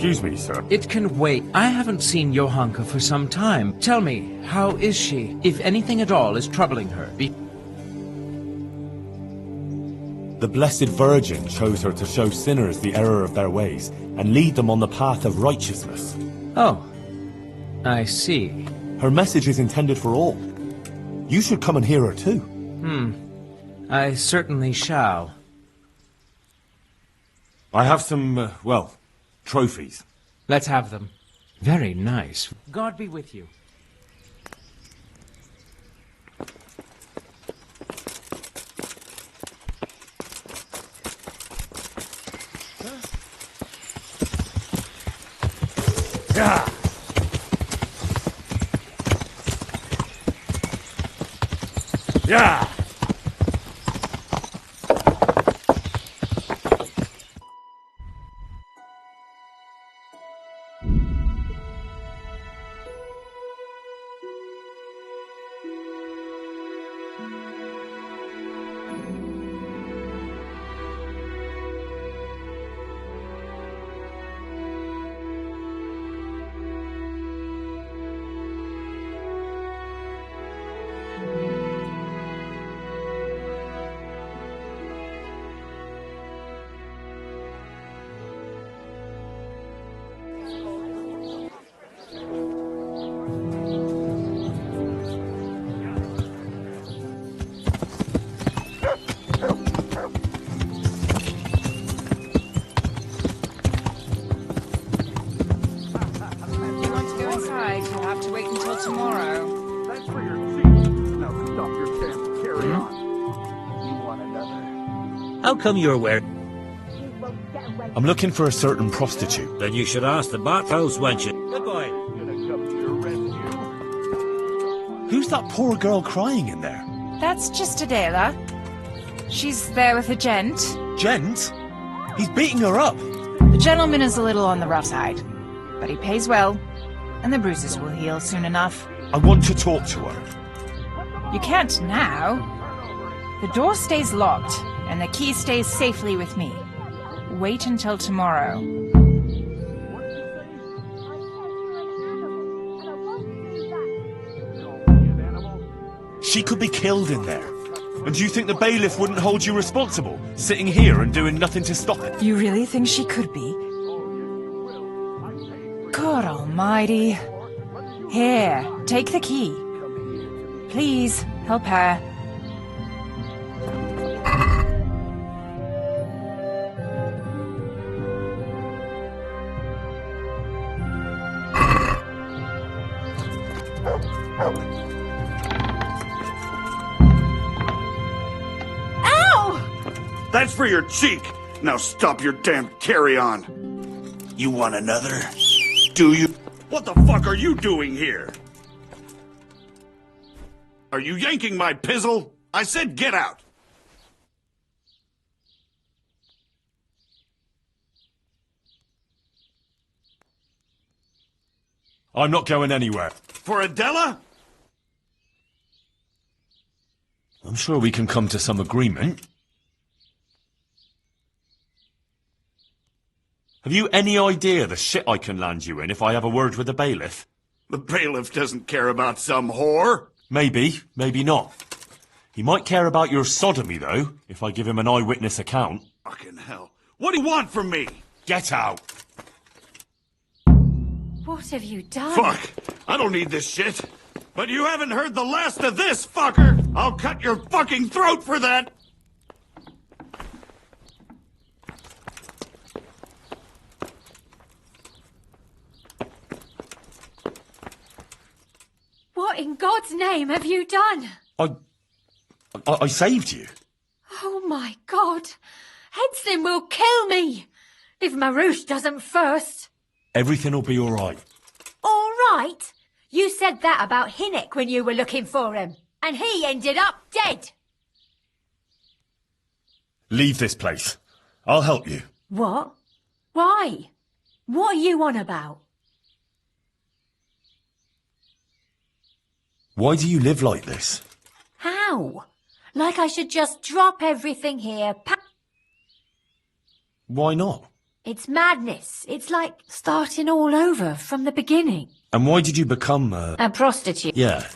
Excuse me, sir. It can wait. I haven't seen Johanka for some time. Tell me, how is she? If anything at all is troubling her. The Blessed Virgin chose her to show sinners the error of their ways and lead them on the path of righteousness. Oh, I see. Her message is intended for all. You should come and hear her too. I certainly shall. I have some, well, trophies. Let's have them. Very nice. God be with you. Yeah. Yeah. How come you're wearing... I'm looking for a certain prostitute. Then you should ask the bathhouse wench. Good boy. Who's that poor girl crying in there? That's just Adela. She's there with a gent. Gent? He's beating her up. The gentleman is a little on the rough side, but he pays well, and the bruises will heal soon enough. I want to talk to her. You can't now. The door stays locked, and the key stays safely with me. Wait until tomorrow. She could be killed in there. And do you think the bailiff wouldn't hold you responsible, sitting here and doing nothing to stop it? You really think she could be? God almighty. Here, take the key. Please, help her. That's for your cheek. Now stop your damn carry-on. You want another? Do you? What the fuck are you doing here? Are you yanking my pizzle? I said get out. I'm not going anywhere. For Adela? I'm sure we can come to some agreement. Have you any idea the shit I can land you in if I have a word with the bailiff? The bailiff doesn't care about some whore. Maybe, maybe not. He might care about your sodomy, though, if I give him an eyewitness account. Fucking hell. What do you want from me? Get out! What have you done? Fuck! I don't need this shit. But you haven't heard the last of this, fucker! I'll cut your fucking throat for that! What in God's name have you done? I saved you. Oh my God! Headson will kill me! If Marouche doesn't first. Everything will be all right. All right? You said that about Hinnick when you were looking for him. And he ended up dead. Leave this place. I'll help you. What? Why? What are you on about? Why do you live like this? How? Like I should just drop everything here, Why not? It's madness. It's like starting all over from the beginning. And why did you become A prostitute. Yeah.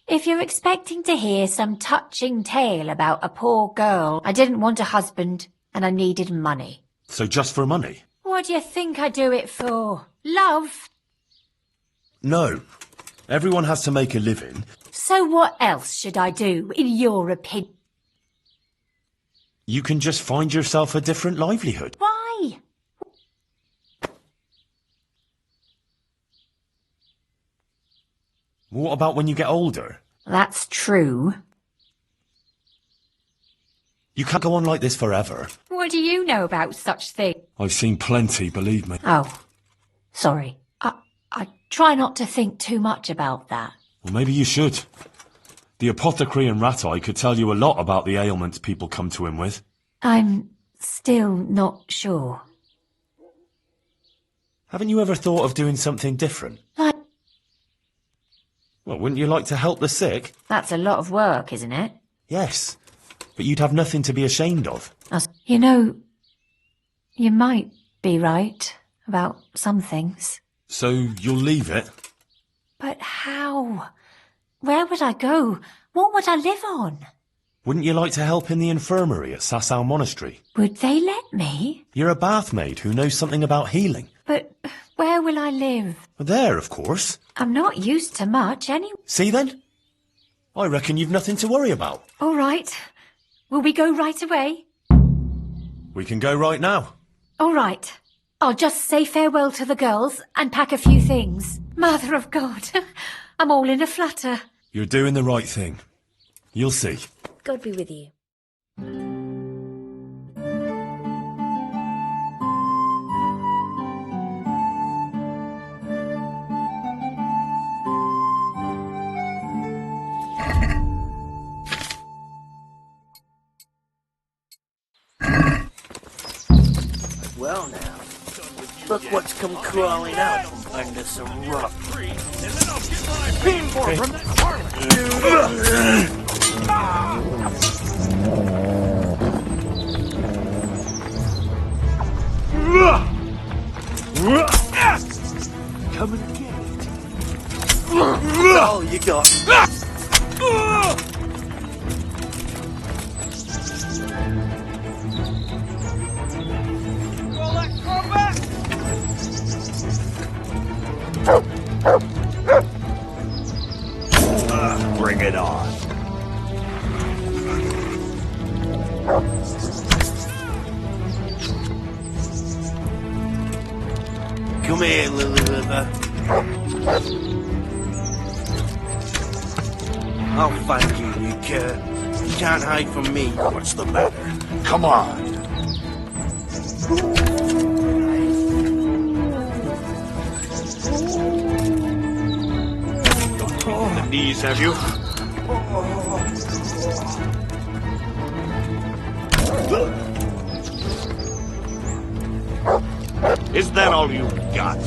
If you're expecting to hear some touching tale about a poor girl, I didn't want a husband and I needed money. So just for money? What do you think I do it for? Love? No. Everyone has to make a living. So what else should I do, in your opinion? You can just find yourself a different livelihood. Why? What about when you get older? That's true. You can't go on like this forever. What do you know about such things? I've seen plenty, believe me. Oh, sorry. I try not to think too much about that. Well, maybe you should. The apothecary and Rat-Eye could tell you a lot about the ailments people come to him with. I'm still not sure. Haven't you ever thought of doing something different? Like, Well, wouldn't you like to help the sick? that's a lot of work, isn't it? Yes. But you'd have nothing to be ashamed of. You know, you might be right about some things. So you'll leave it? But how? Where would I go? What would I live on? Wouldn't you like to help in the infirmary at Sasau Monastery? Would they let me? You're a bathmaid who knows something about healing. But where will I live? There, of course. I'm not used to much anyway. See then? I reckon you've nothing to worry about. All right. Will we go right away? We can go right now. All right. I'll just say farewell to the girls and pack a few things. Mother of God, I'm all in a flutter. You're doing the right thing. You'll see. God be with you. Well now, look what's come crawling out from under some rock. Come and get it. That's all you got. Bring it on. Come here, Lily Liver. I'll find you, you cur. You can't hide from me. What's the matter? Come on. On the knees, have you? Is that all you've got?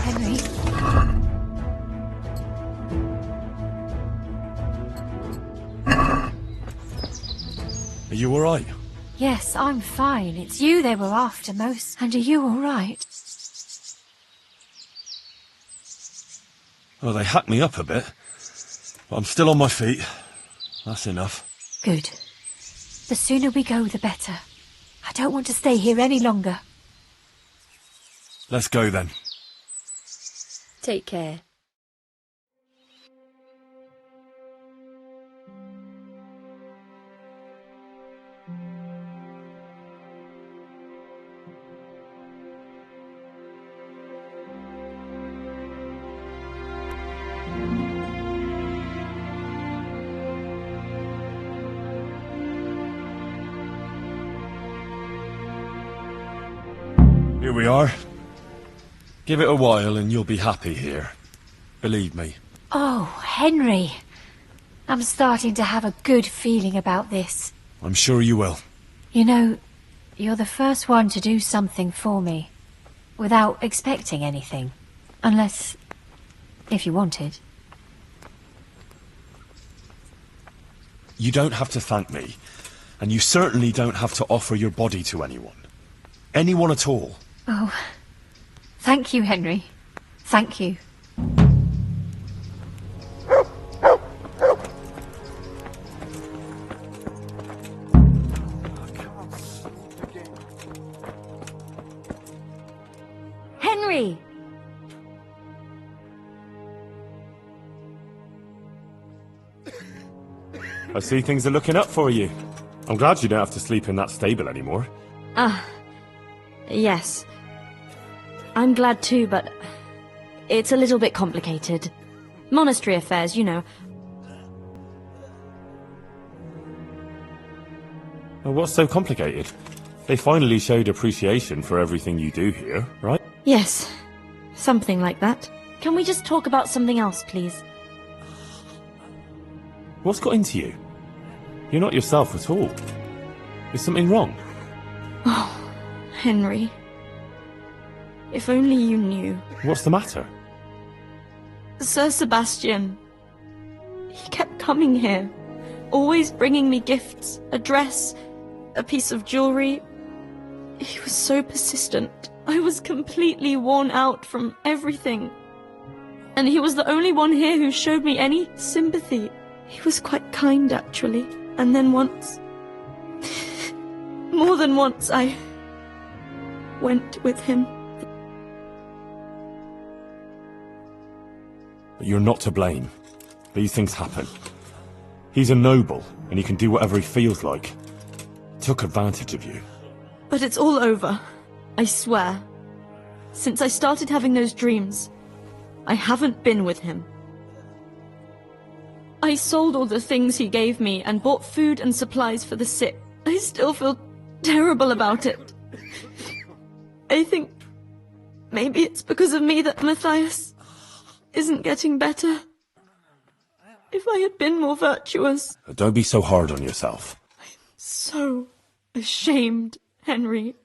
Henry? Are you all right? Yes, I'm fine. It's you they were after most. And are you all right? Well, they hacked me up a bit. But I'm still on my feet. That's enough. Good. The sooner we go, the better. I don't want to stay here any longer. Let's go then. Take care. Here we are. Give it a while and you'll be happy here. Believe me. Oh, Henry. I'm starting to have a good feeling about this. I'm sure you will. You know, you're the first one to do something for me without expecting anything. Unless if you wanted. You don't have to thank me, and you certainly don't have to offer your body to anyone. Anyone at all. Oh, thank you, Henry. Thank you. Henry! I see things are looking up for you. I'm glad you don't have to sleep in that stable anymore. Yes. I'm glad too, but it's a little bit complicated. Monastery affairs, you know. Well, what's so complicated? They finally showed appreciation for everything you do here, right? Yes, something like that. Can we just talk about something else, please? What's got into you? You're not yourself at all. Is something wrong? Oh, Henry. If only you knew. What's the matter? Sir Sebastian. He kept coming here, always bringing me gifts, a dress, a piece of jewelry. He was so persistent. I was completely worn out from everything. And he was the only one here who showed me any sympathy. He was quite kind, actually. And then once, more than once, I went with him. But you're not to blame. These things happen. He's a noble, and he can do whatever he feels like. He took advantage of you. But it's all over. I swear. Since I started having those dreams, I haven't been with him. I sold all the things he gave me and bought food and supplies for the sick. I still feel terrible about it. I think maybe it's because of me that Matthias isn't getting better. If I had been more virtuous... Don't be so hard on yourself. So ashamed, Henry.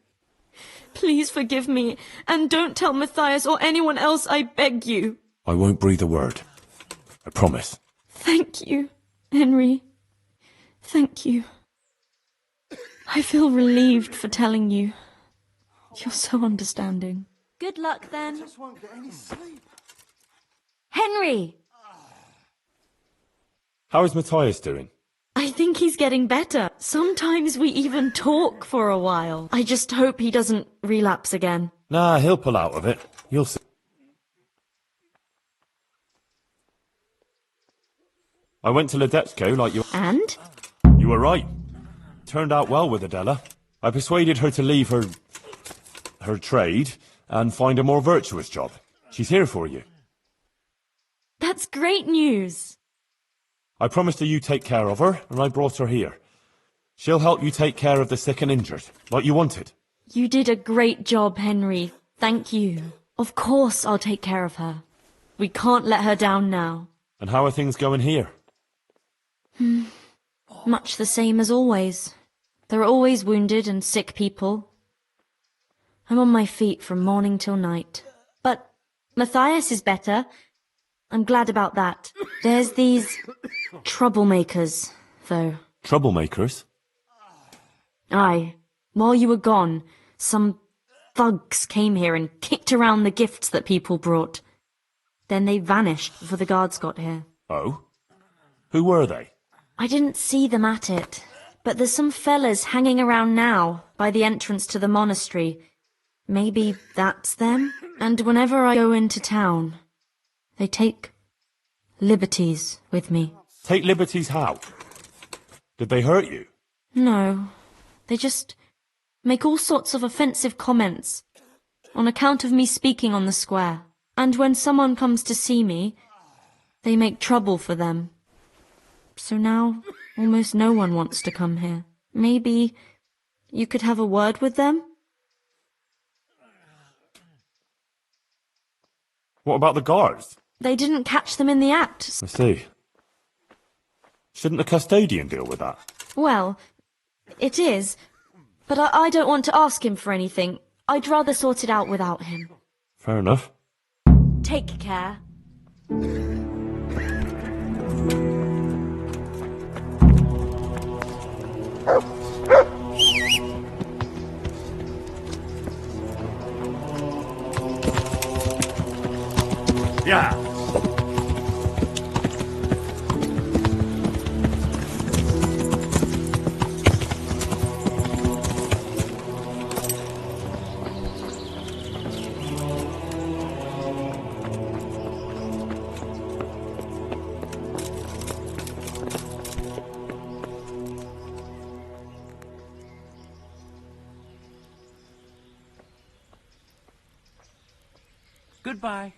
Please forgive me, and don't tell Matthias or anyone else, I beg you. I won't breathe a word. I promise. Thank you, Henry. Thank you. I feel relieved for telling you. You're so understanding. Good luck, then. Henry! How is Matthias doing? I think he's getting better. Sometimes we even talk for a while. I just hope he doesn't relapse again. Nah, he'll pull out of it. You'll see. I went to Ledetsko like you... And? You were right. Turned out well with Adela. I persuaded her to leave her trade and find a more virtuous job. She's here for you. That's great news. I promised her you take care of her, and I brought her here. She'll help you take care of the sick and injured, like you wanted. You did a great job, Henry. Thank you. Of course I'll take care of her. We can't let her down now. And how are things going here? Much the same as always. There are always wounded and sick people. I'm on my feet from morning till night. But Matthias is better. I'm glad about that. There's these troublemakers, though. Troublemakers? Aye. While you were gone, some thugs came here and kicked around the gifts that people brought. Then they vanished before the guards got here. Oh? Who were they? I didn't see them at it, but there's some fellas hanging around now, by the entrance to the monastery. Maybe that's them? And whenever I go into town, they take liberties with me. Take liberties how? Did they hurt you? No, they just make all sorts of offensive comments on account of me speaking on the square. And when someone comes to see me, they make trouble for them. So now, almost no one wants to come here. Maybe you could have a word with them? What about the guards? They didn't catch them in the act. I see. Shouldn't the custodian deal with that? Well, it is, but I don't want to ask him for anything. I'd rather sort it out without him. Fair enough. Take care. Yeah. Goodbye.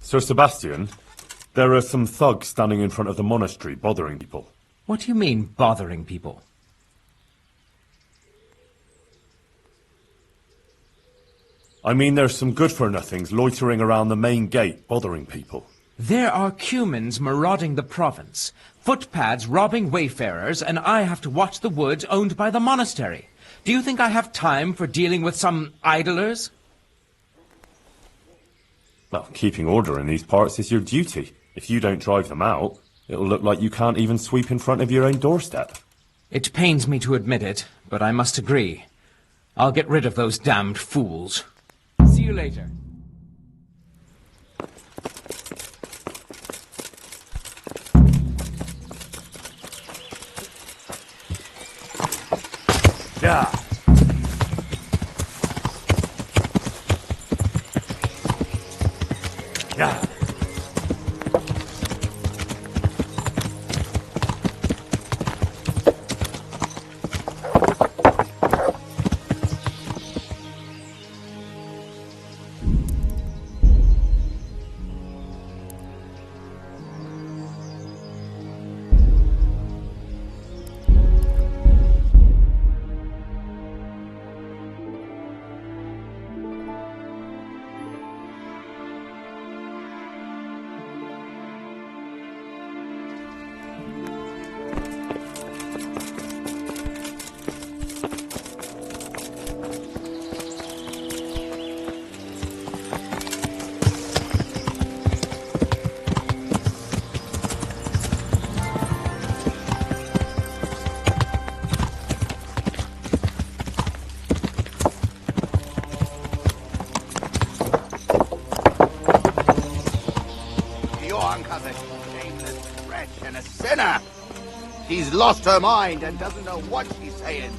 Sir Sebastian, there are some thugs standing in front of the monastery bothering people. What do you mean, bothering people? I mean, there's some good-for-nothings loitering around the main gate bothering people. There are cumins marauding the province, footpads robbing wayfarers, and I have to watch the woods owned by the monastery. Do you think I have time for dealing with some idlers? Well, keeping order in these parts is your duty. If you don't drive them out, it'll look like you can't even sweep in front of your own doorstep. It pains me to admit it, but I must agree. I'll get rid of those damned fools. See you later. Yeah. Yeah. She's lost her mind and doesn't know what she's saying.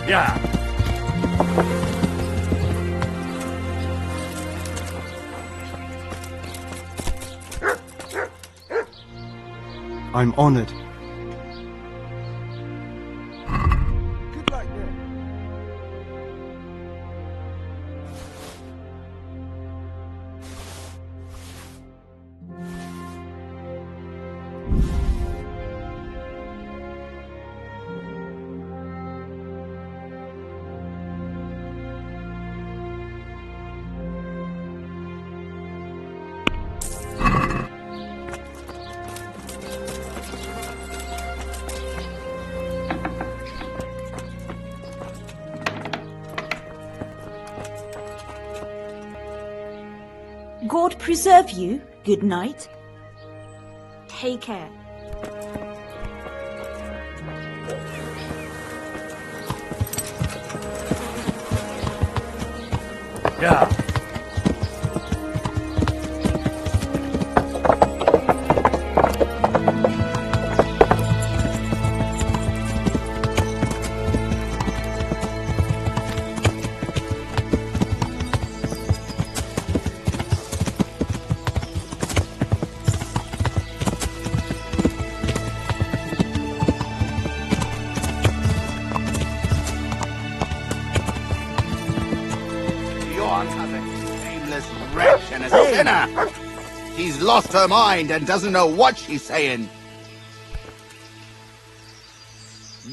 Yeah. I'm honored. Good luck, there. God preserve you. Good night. Take care. Yeah. a shameless wretch and a sinner. She's lost her mind and doesn't know what she's saying.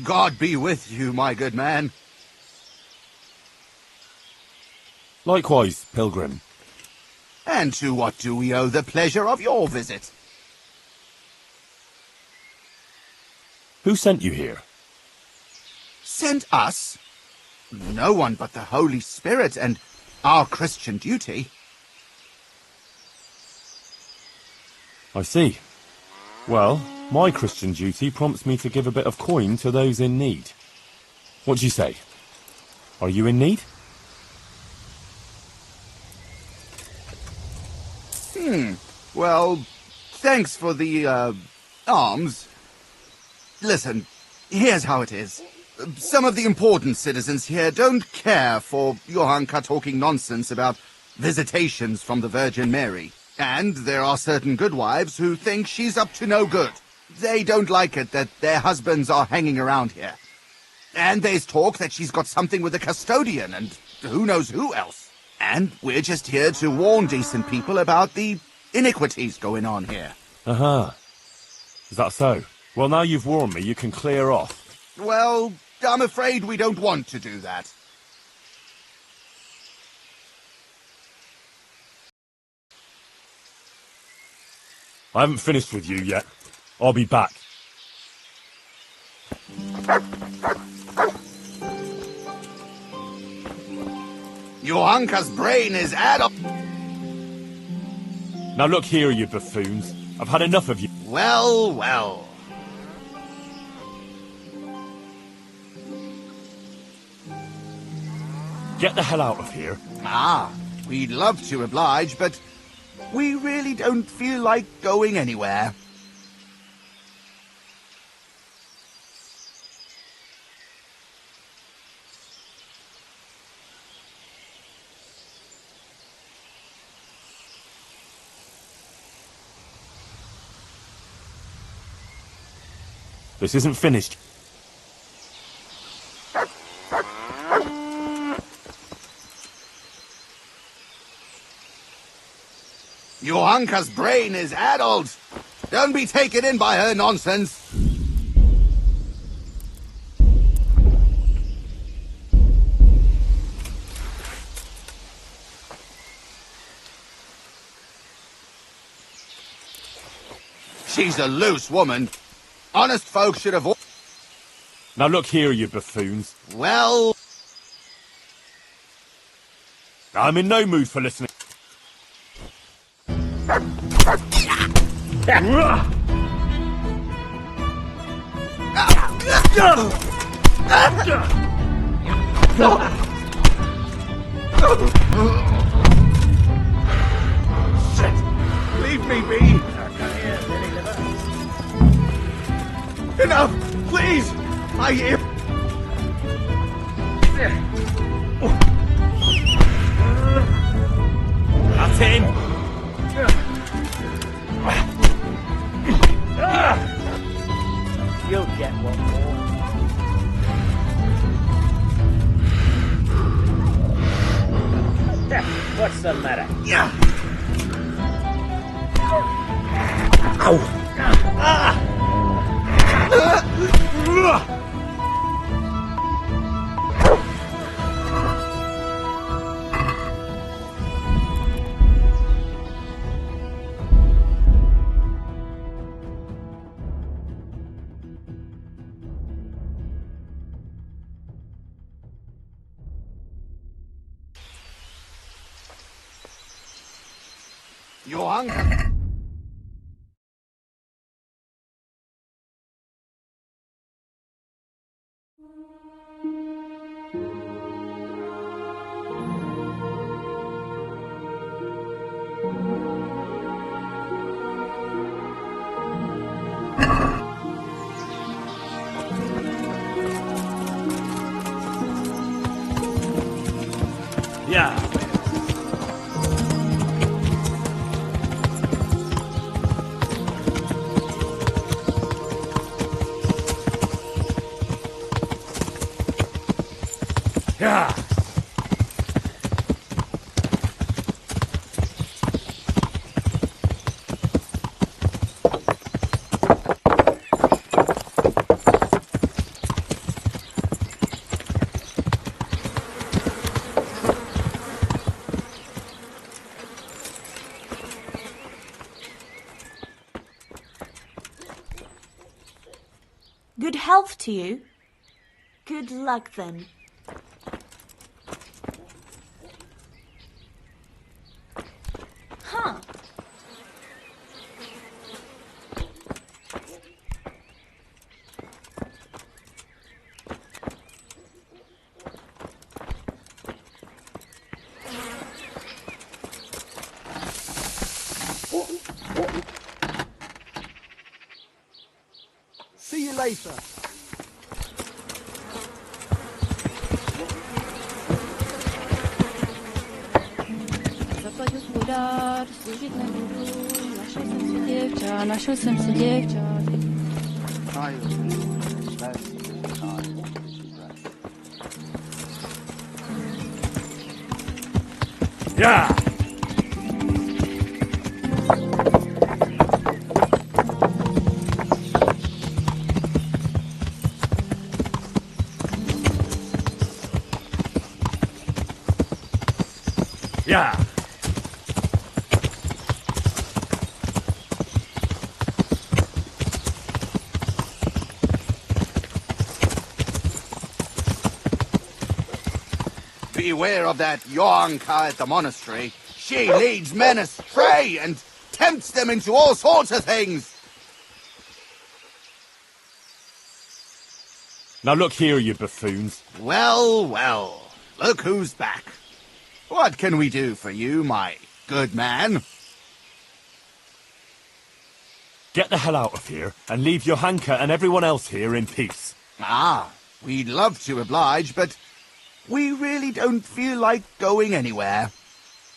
God be with you, my good man. Likewise, pilgrim. And to what do we owe the pleasure of your visit? Who sent you here? Sent us? No one but the Holy Spirit and our Christian duty. I see. Well, my Christian duty prompts me to give a bit of coin to those in need. What do you say? Are you in need? Well, thanks for the, alms. Listen, here's how it is. Some of the important citizens here don't care for Johanka talking nonsense about visitations from the Virgin Mary. And there are certain good wives who think she's up to no good. They don't like it that their husbands are hanging around here. And there's talk that she's got something with a custodian and who knows who else. And we're just here to warn decent people about the iniquities going on here. Aha. Is that so? Well, now you've warned me, you can clear off. Well, I'm afraid we don't want to do that. I haven't finished with you yet. I'll be back. Johanka's brain is addled. Now look here, you buffoons. I've had enough of you. Well, well. Get the hell out of here. Ah, we'd love to oblige, but we really don't feel like going anywhere. This isn't finished. Johanka's brain is addled. Don't be taken in by her nonsense. She's a loose woman. Honest folk should have... Now look here, you buffoons. Well... I'm in no mood for listening. Shit! Leave me be! Enough! Please! I hear... That's him! You'll get one more. What's the matter? Yeah! Ow! Johanka... Yeah. Good health to you. Good luck, then. Huh. See you later. Yeah! Yeah! Beware of that Yonka at the monastery. She leads men astray and tempts them into all sorts of things. Now look here, you buffoons. Well, well, look who's back. What can we do for you, my good man? Get the hell out of here and leave Johanka and everyone else here in peace. Ah, we'd love to oblige, but we really don't feel like going anywhere.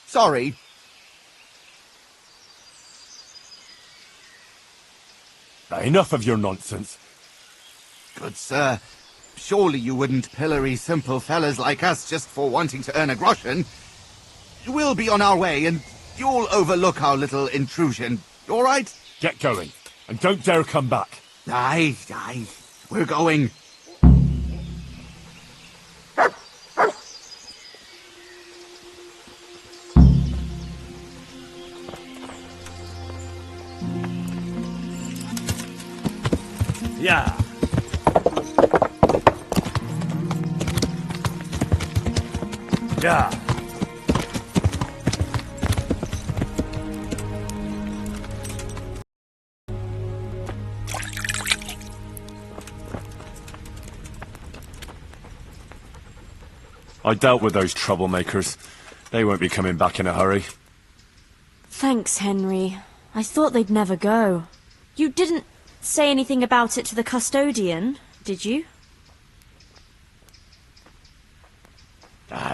Sorry. Enough of your nonsense. Good sir, surely you wouldn't pillory simple fellas like us just for wanting to earn a groschen. We'll be on our way, and you'll overlook our little intrusion, all right? Get going, and don't dare come back. Aye, we're going. Yeah! Yeah! I dealt with those troublemakers. They won't be coming back in a hurry. Thanks, Henry. I thought they'd never go. You didn't say anything about it to the custodian, did you?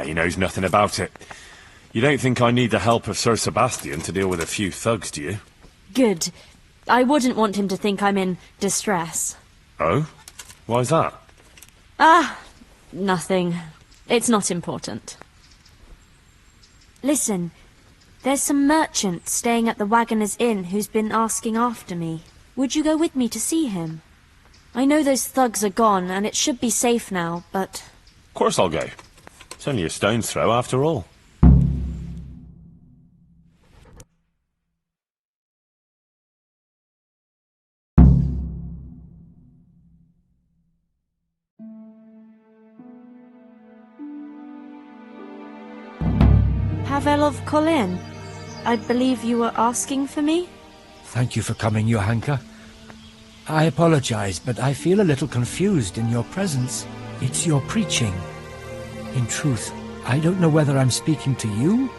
He knows nothing about it. You don't think I need the help of Sir Sebastian to deal with a few thugs, do you? Good. I wouldn't want him to think I'm in distress. Oh? Why's that? Nothing. It's not important. Listen, there's some merchant staying at the Wagoner's Inn who's been asking after me. Would you go with me to see him? I know those thugs are gone, and it should be safe now, but... Of course I'll go. It's only a stone's throw after all. Pavel of Kolin, I believe you were asking for me? Thank you for coming, Johanka. I apologize, but I feel a little confused in your presence. It's your preaching. In truth, I don't know whether I'm speaking to you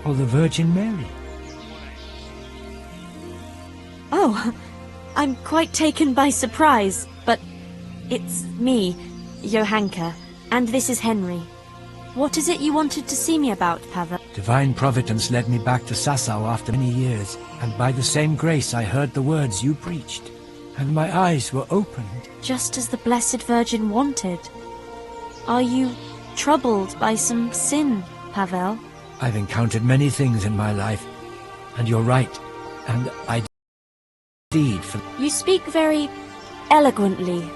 or the Virgin Mary. Oh, I'm quite taken by surprise, but it's me, Johanka, and this is Henry. What is it you wanted to see me about, Pavel? Divine Providence led me back to Sasau after many years, and by the same grace I heard the words you preached, and my eyes were opened. Just as the Blessed Virgin wanted. Are you troubled by some sin, Pavel? I've encountered many things in my life, and you're right, and I deed for... You speak very eloquently.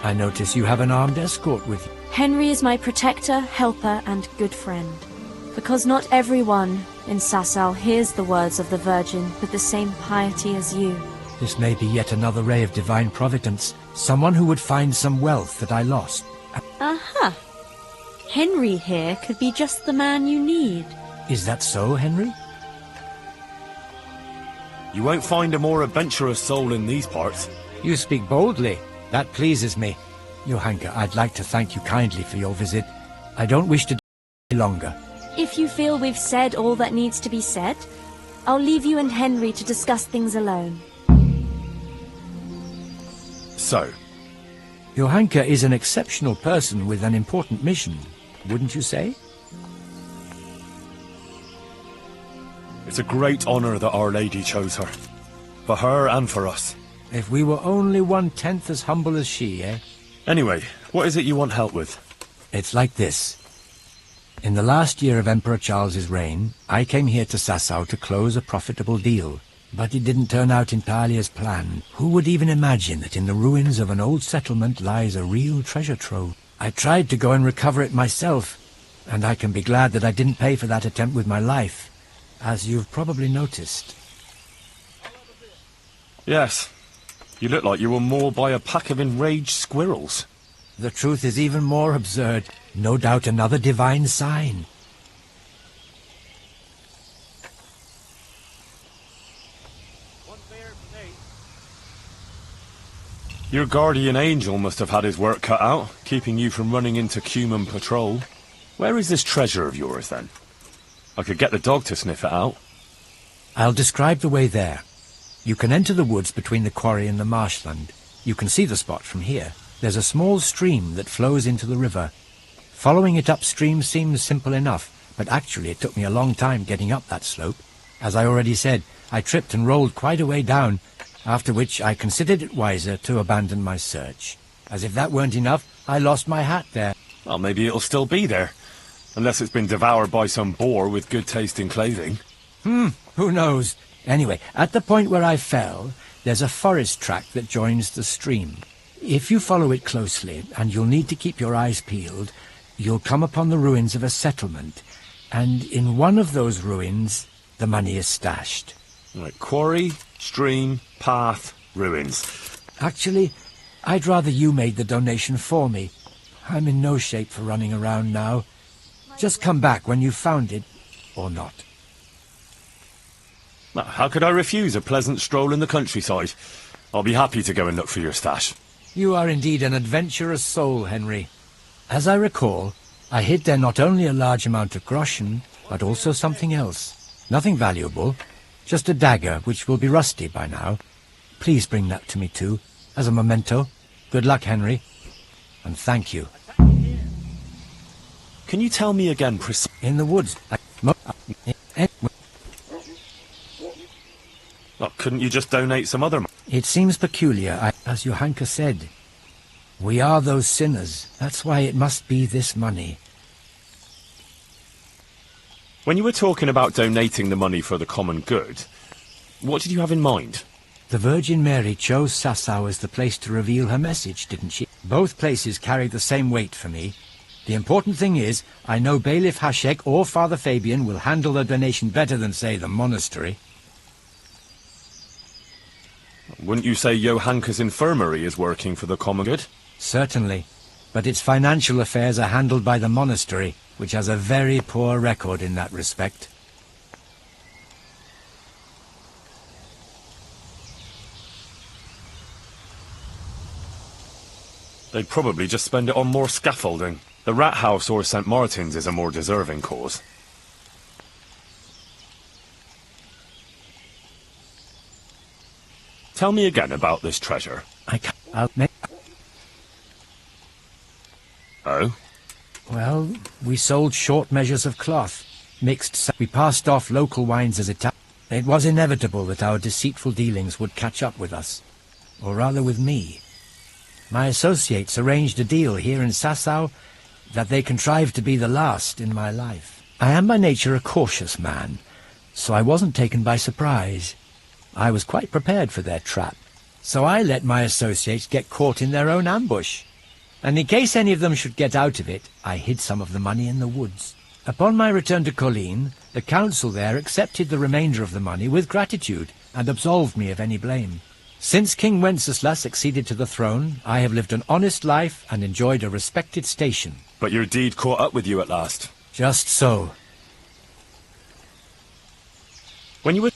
I notice you have an armed escort with you. Henry is my protector, helper, and good friend. Because not everyone in Sasau hears the words of the Virgin with the same piety as you. This may be yet another ray of divine providence. Someone who would find some wealth that I lost. Aha! Henry here could be just the man you need. Is that so, Henry? You won't find a more adventurous soul in these parts. You speak boldly. That pleases me. Johanka, I'd like to thank you kindly for your visit. I don't wish to delay longer. If you feel we've said all that needs to be said, I'll leave you and Henry to discuss things alone. So, Johanka is an exceptional person with an important mission, wouldn't you say? it's a great honor that Our Lady chose her. For her and for us. If we were only 1/10 as humble as she, eh? Anyway, what is it you want help with? It's like this. In the last year of Emperor Charles's reign, I came here to Sasau to close a profitable deal. But it didn't turn out entirely as planned. Who would even imagine that in the ruins of an old settlement lies a real treasure trove? I tried to go and recover it myself, and I can be glad that I didn't pay for that attempt with my life, as you've probably noticed. Yes. You look like you were mauled by a pack of enraged squirrels. The truth is even more absurd. No doubt another divine sign. Your guardian angel must have had his work cut out, keeping you from running into Cuman patrol. Where is this treasure of yours, then? I could get the dog to sniff it out. I'll describe the way there. You can enter the woods between the quarry and the marshland. You can see the spot from here. There's a small stream that flows into the river. Following it upstream seems simple enough, but actually it took me a long time getting up that slope. As I already said, I tripped and rolled quite a way down, after which I considered it wiser to abandon my search. As if that weren't enough, I lost my hat there. Well, maybe it'll still be there. Unless it's been devoured by some boar with good taste in clothing. Who knows? Anyway, at the point where I fell, there's a forest track that joins the stream. If you follow it closely, and you'll need to keep your eyes peeled, you'll come upon the ruins of a settlement. And in one of those ruins, the money is stashed. Right, quarry, stream, path, ruins. Actually, I'd rather you made the donation for me. I'm in no shape for running around now. Just come back when you've found it, or not. Well, how could I refuse a pleasant stroll in the countryside? I'll be happy to go and look for your stash. You are indeed an adventurous soul, Henry. As I recall, I hid there not only a large amount of groschen, but also something else. Nothing valuable, just a dagger which will be rusty by now. Please bring that to me too, as a memento. Good luck, Henry. And thank you. Can you tell me again In the woods. Oh, couldn't you just donate some other money? It seems peculiar, as Johanka said. We are those sinners. That's why it must be this money. When you were talking about donating the money for the common good, what did you have in mind? The Virgin Mary chose Sasau as the place to reveal her message, didn't she? Both places carried the same weight for me. The important thing is, I know Bailiff Hashek or Father Fabian will handle the donation better than, say, the monastery. Wouldn't you say Johanka's infirmary is working for the common good? Certainly, but its financial affairs are handled by the monastery, which has a very poor record in that respect. They'd probably just spend it on more scaffolding. The Rat House or St. Martin's is a more deserving cause. Tell me again about this treasure. Oh? Well, we sold short measures of cloth, we passed off local wines as Italian. It was inevitable that our deceitful dealings would catch up with us, or rather with me. My associates arranged a deal here in Sasau that they contrived to be the last in my life. I am by nature a cautious man, so I wasn't taken by surprise. I was quite prepared for their trap, so I let my associates get caught in their own ambush. And in case any of them should get out of it, I hid some of the money in the woods. Upon my return to Colleen, the council there accepted the remainder of the money with gratitude and absolved me of any blame. Since King Wenceslas succeeded to the throne, I have lived an honest life and enjoyed a respected station. But your deed caught up with you at last. Just so. When you were